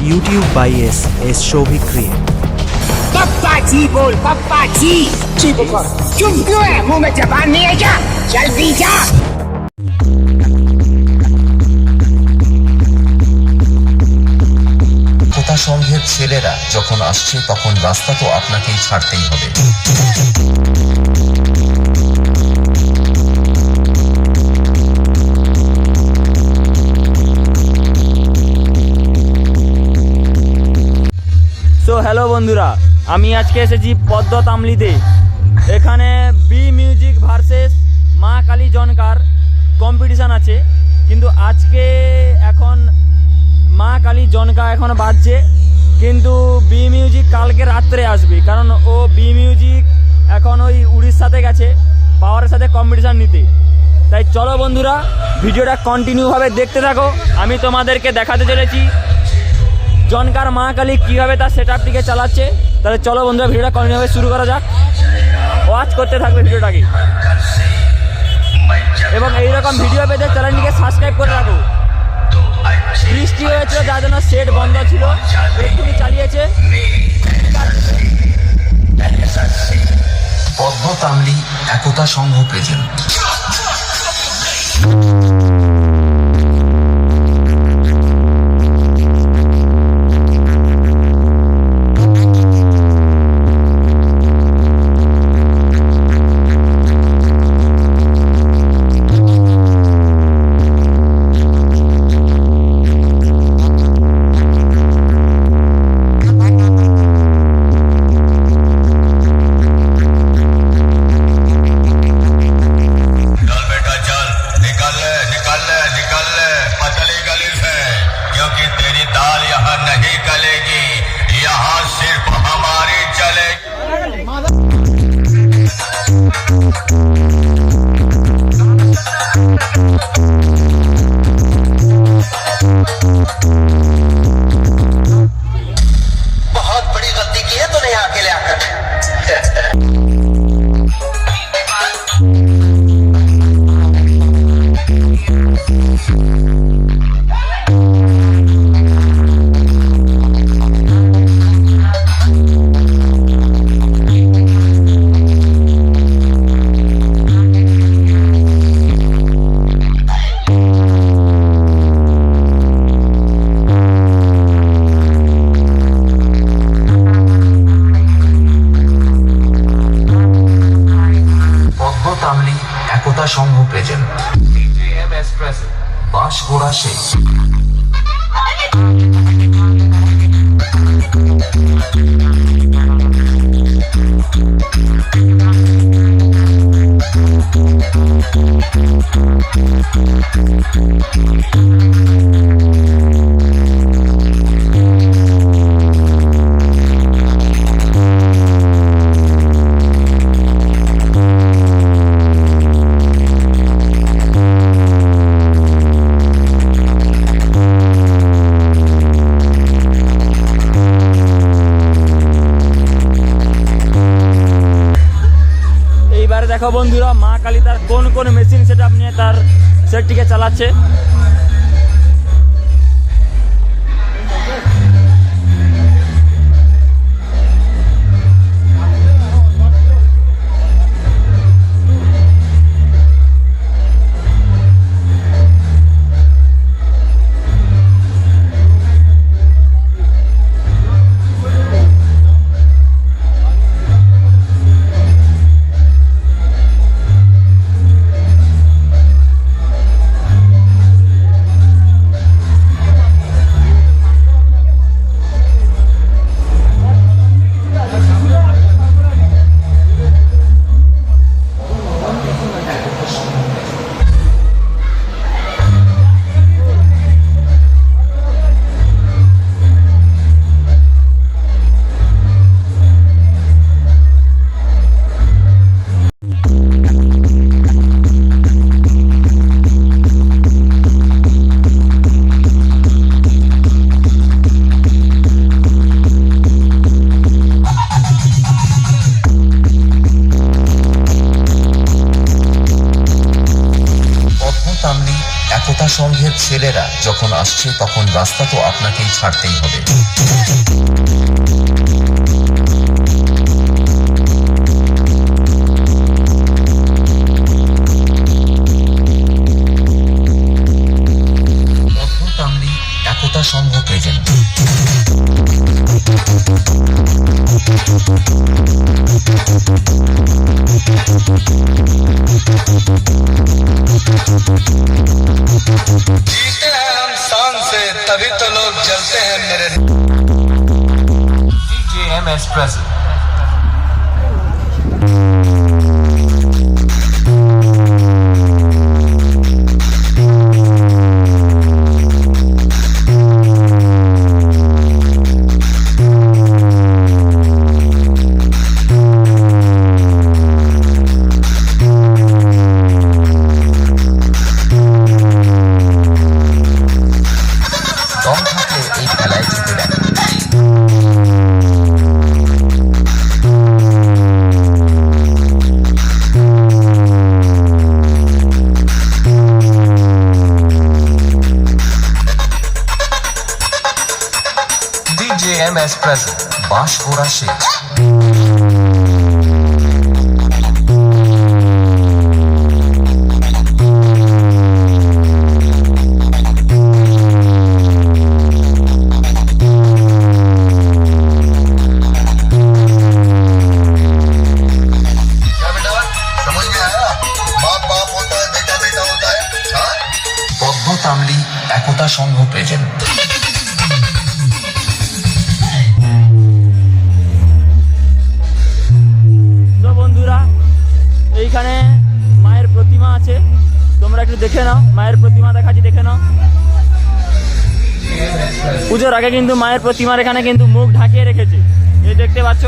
YouTube by S Shobhik Create। पप्पा जी बोल, पप्पा जी। चुप क्यों है? मुंह में जबान नहीं है क्या? जल्दी जा। কোটা সংঘের ছেলেরা যখন আসছে তখন রাস্তা তো আপনাকেই ছাড়তেই হবে। সো হ্যালো বন্ধুরা, আমি আজকে এসেছি পদ্ম তামলিতে। এখানে বি মিউজিক ভার্সেস মা কালী জনকার কম্পিটিশান আছে, কিন্তু আজকে এখন মা কালী জনকা এখন বাজছে, কিন্তু বি মিউজিক কালকে রাত্রে আসবে, কারণ ও বি মিউজিক এখন ওই উড়িষ্যাতে গেছে পাওয়ারের সাথে কম্পিটিশান নিতে। তাই চলো বন্ধুরা, ভিডিওটা কন্টিনিউভাবে দেখতে থাকো। আমি তোমাদেরকে দেখাতে চলেছি জনকার মা কালী কীভাবে তার সেট আপটিকে চালাচ্ছে। তাহলে চলো বন্ধুরা, ভিডিওটা কন্টিনিউভাবে শুরু করা যাক। ওয়াচ করতে থাকবে ভিডিওটাকে, এবং এইরকম ভিডিও পেতে চ্যানেলটিকে সাবস্ক্রাইব করে রাখো। বৃষ্টি হয়েছিল যার জন্য সেট বন্ধ ছিল, একটুখানি চালিয়েছে। পদ্ম তামলি একতা সংঘ প্রেজেন্ট। बहुत बड़ी गलती की है तूने यहाँ अकेले आकर। একতা সংঘ প্রেজেন্ট বাঁশগোড়া শেখ। দেখো বন্ধুরা, মা কালী তার কোন কোন মেশিন সেট আপ নিয়ে তার সেটটিকে চালাচ্ছে। একতা সংঘের ছেলেরা যখন আসছে তখন রাস্তা তো আপনাকেই ছাড়তেই হবে। বদ্ধতামলি একতা সংঘ প্রেজেন্ট। जीते हैं हम शान से तभी तो लोग जलते हैं मेरे DJMS present। দম থাকলে এই খেলায় জিতে দেন। DJMS present। বাঁশ গোড়া শেষ। समझ में आया? बाप बाप होता है, बेटा बेटा होता है। हाँ? বদ্ধতামলি একতা সংঘ প্রেজেন্ট। তো বন্ধুরা, এইখানে মায়ের প্রতিমা আছে, তোমরা একটু দেখে নাও। মায়ের প্রতিমা দেখাচ্ছি, দেখে নাও। পুজোর আগে কিন্তু মায়ের প্রতিমার এখানে কিন্তু মুখ ঢাকিয়ে রেখেছে, এই দেখতে পাচ্ছ।